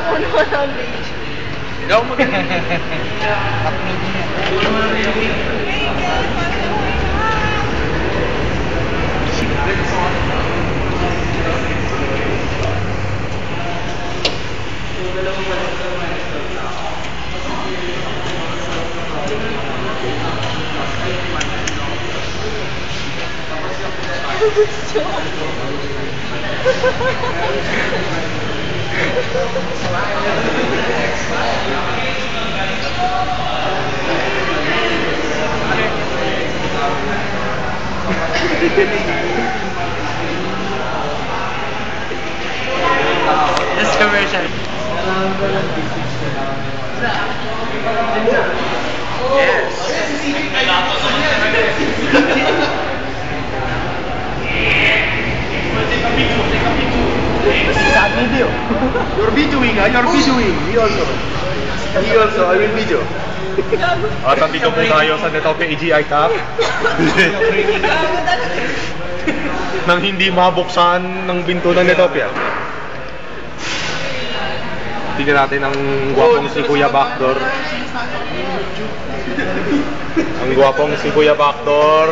Puno ng beach. Ikaw magaling. This commercial. Yes. That video. You're videoing, ah? You're videoing. He also. I will video. At andito po tayo sa Netopia AGI Cup. Nang hindi mabuksan ng binto ng Netopia. Tingnan natin ang gwapong si Kuya Backdoor. Ang gwapong si Kuya Backdoor.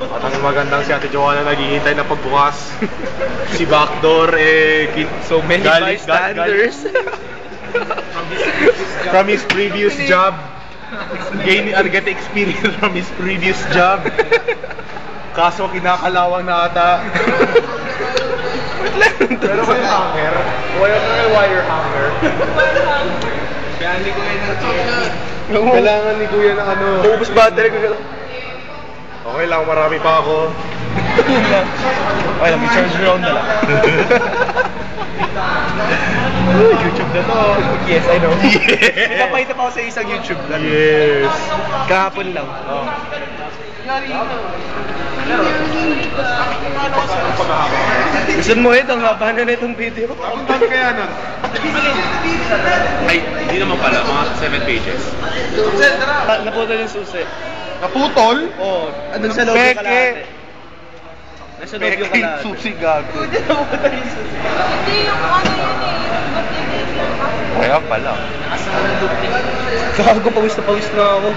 At ang magandang si Ate Joanna naghihintay na pagbukas. Si Backdoor So many bystanders. From his previous job. Get experience from his previous job. Kaso kinakalawang na ata. Pero may hanger. May wire hanger. Kaya hindi ko Kailangan ni Kuya ng ano. Ubus battery ko. Okay lang, marami pa ako. Okay lang, may charge round na lang. YouTube na to. Yes, I know. Yeah. Napakita pa ako sa isang YouTube lang. Yes. Kahapon lang. Oh. Gusto mo ito, ang haba na itong video. Ang dami kaya nun? Ay, hindi naman pala, mga 7 pages. Naputol yung susi. Naputol? Oo. Andun sa loob yung kalahati. Nasa loob yung Peking kalahati. susi gago. Hindi yung ano yun eh. Kaya pala. Gago, pawis na ako.